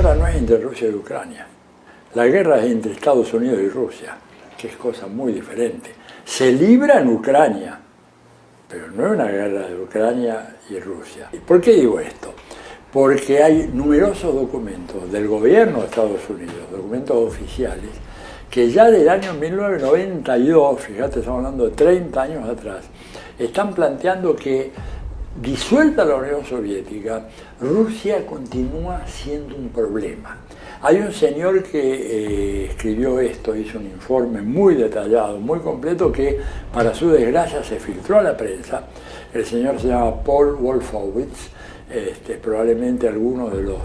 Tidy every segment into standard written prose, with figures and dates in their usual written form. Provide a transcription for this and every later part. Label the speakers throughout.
Speaker 1: guerra no es entre Rusia y Ucrania. La guerra es entre Estados Unidos y Rusia, que es cosa muy diferente. Se libra en Ucrania, pero no es una guerra de Ucrania y Rusia. ¿Por qué digo esto? Porque hay numerosos documentos del gobierno de Estados Unidos, documentos oficiales, que ya del año 1992, fíjate, estamos hablando de 30 años atrás, están planteando que, disuelta la Unión Soviética, Rusia continúa siendo un problema. Hay un señor que escribió esto, hizo un informe muy detallado, muy completo, que para su desgracia se filtró a la prensa. El señor se llama Paul Wolfowitz, probablemente algunos de los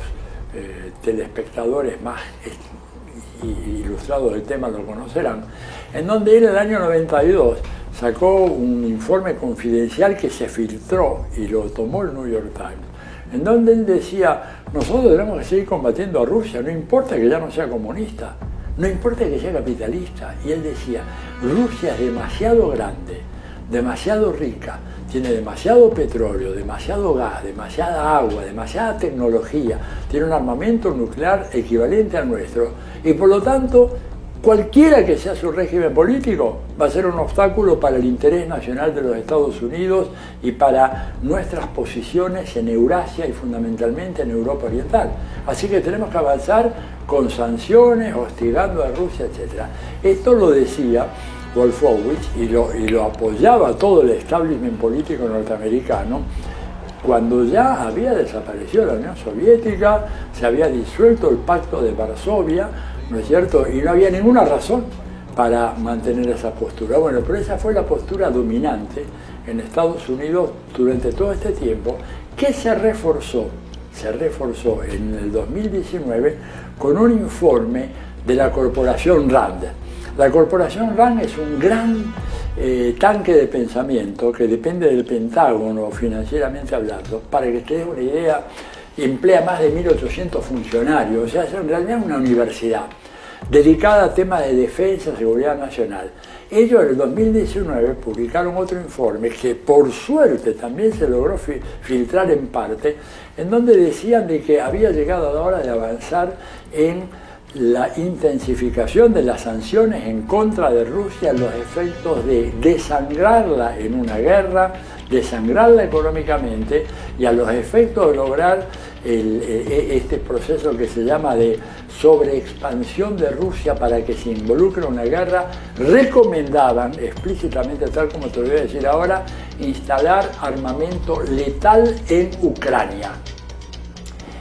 Speaker 1: telespectadores más ilustrados del tema lo conocerán, en donde él en el año 92 sacó un informe confidencial que se filtró y lo tomó el New York Times, en donde él decía: nosotros tenemos que seguir combatiendo a Rusia, no importa que ya no sea comunista, no importa que sea capitalista. Y él decía: Rusia es demasiado grande, demasiado rica, tiene demasiado petróleo, demasiado gas, demasiada agua, demasiada tecnología, tiene un armamento nuclear equivalente al nuestro, y por lo tanto cualquiera que sea su régimen político va a ser un obstáculo para el interés nacional de los Estados Unidos y para nuestras posiciones en Eurasia y fundamentalmente en Europa Oriental. Así que tenemos que avanzar con sanciones, hostigando a Rusia, etc. Esto lo decía Wolfowitz y lo apoyaba todo el establishment político norteamericano cuando ya había desaparecido la Unión Soviética, se había disuelto el Pacto de Varsovia, ¿no es cierto? Y no había ninguna razón para mantener esa postura. Bueno, pero esa fue la postura dominante en Estados Unidos durante todo este tiempo, que se reforzó en el 2019 con un informe de la corporación RAND. La corporación RAND es un gran tanque de pensamiento que depende del Pentágono financieramente hablando. Para que te des una idea, emplea más de 1.800 funcionarios, o sea, es en realidad una universidad dedicada a temas de defensa y seguridad nacional. Ellos en el 2019 publicaron otro informe que por suerte también se logró filtrar en parte, en donde decían de que había llegado la hora de avanzar en la intensificación de las sanciones en contra de Rusia, los efectos de desangrarla en una guerra, desangrarla económicamente, y a los efectos de lograr este proceso que se llama de sobreexpansión de Rusia para que se involucre en una guerra, recomendaban explícitamente, tal como te lo voy a decir ahora, instalar armamento letal en Ucrania.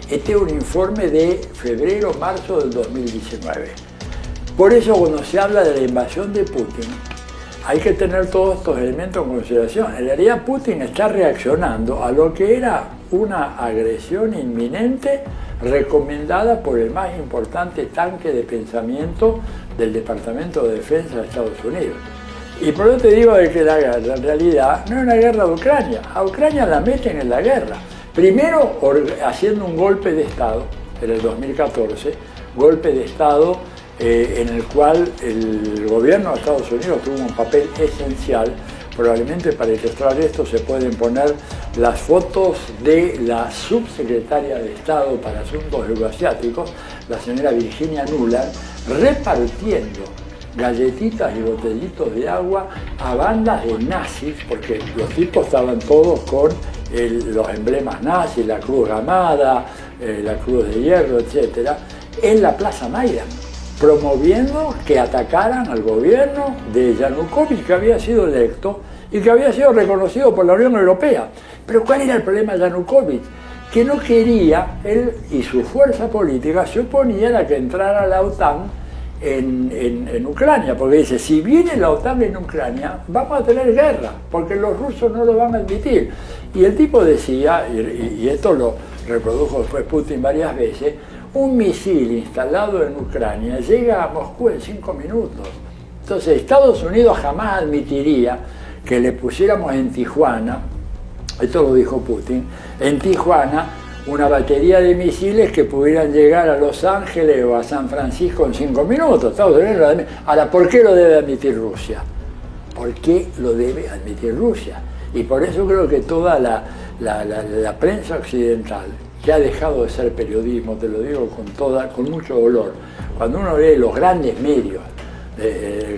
Speaker 1: Este es un informe de febrero-marzo del 2019. Por eso, cuando se habla de la invasión de Putin, hay que tener todos estos elementos en consideración. En realidad, Putin está reaccionando a lo que era una agresión inminente recomendada por el más importante tanque de pensamiento del Departamento de Defensa de Estados Unidos. Y por eso te digo de que la guerra en realidad no es una guerra de Ucrania. A Ucrania la meten en la guerra. Primero haciendo un golpe de Estado en el 2014, golpe de Estado en el cual el gobierno de Estados Unidos tuvo un papel esencial. Probablemente para ilustrar esto se pueden poner las fotos de la subsecretaria de Estado para Asuntos Euroasiáticos, la señora Virginia Nuland, repartiendo galletitas y botellitos de agua a bandas de nazis, porque los tipos estaban todos con los emblemas nazis, la cruz gamada, la cruz de hierro, etc., en la Plaza Maidan, promoviendo que atacaran al gobierno de Yanukovych, que había sido electo y que había sido reconocido por la Unión Europea. Pero ¿cuál era el problema de Yanukovych? Que no quería, él y su fuerza política se oponían a que entrara la OTAN en Ucrania, porque dice, si viene la OTAN en Ucrania, vamos a tener guerra, porque los rusos no lo van a admitir. Y el tipo decía, y esto lo reprodujo después Putin varias veces, un misil instalado en Ucrania llega a Moscú en 5 minutos. Entonces Estados Unidos jamás admitiría que le pusiéramos en Tijuana, esto lo dijo Putin, en Tijuana una batería de misiles que pudieran llegar a Los Ángeles o a San Francisco en 5 minutos. Estados Unidos lo admite. Ahora, ¿por qué lo debe admitir Rusia? ¿Por qué lo debe admitir Rusia? Y por eso creo que toda la prensa occidental que ha dejado de ser periodismo, te lo digo con mucho dolor. Cuando uno lee los grandes medios,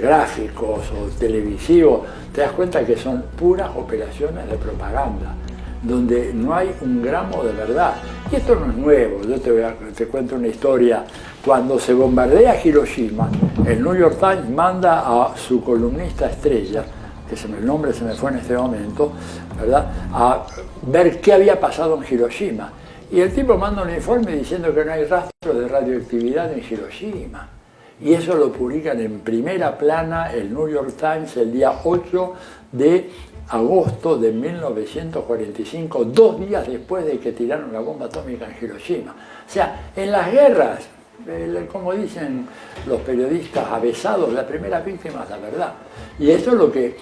Speaker 1: gráficos o televisivos, te das cuenta que son puras operaciones de propaganda, donde no hay un gramo de verdad. Y esto no es nuevo, yo te cuento una historia. Cuando se bombardea Hiroshima, el New York Times manda a su columnista estrella, que el nombre se me fue en este momento, ¿verdad?, a ver qué había pasado en Hiroshima. Y el tipo manda un informe diciendo que no hay rastro de radioactividad en Hiroshima. Y eso lo publican en primera plana el New York Times el día 8 de agosto de 1945, 2 días después de que tiraron la bomba atómica en Hiroshima. O sea, en las guerras, como dicen los periodistas avesados, la primera víctima es la verdad. Y eso es lo que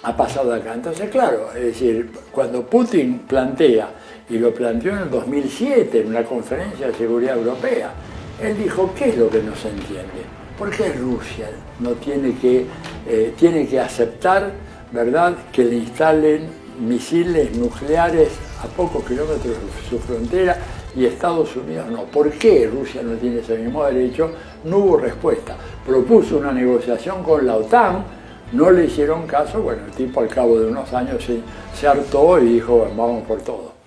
Speaker 1: ha pasado acá. Entonces, claro, es decir, cuando Putin plantea, y lo planteó en el 2007 en una conferencia de seguridad europea, él dijo, ¿qué es lo que no se entiende? ¿Por qué Rusia no tiene que aceptar, ¿verdad?, que le instalen misiles nucleares a pocos kilómetros de su frontera y Estados Unidos no? ¿Por qué Rusia no tiene ese mismo derecho? No hubo respuesta. Propuso una negociación con la OTAN, no le hicieron caso. Bueno, el tipo al cabo de unos años se hartó y dijo, bueno, vamos por todo.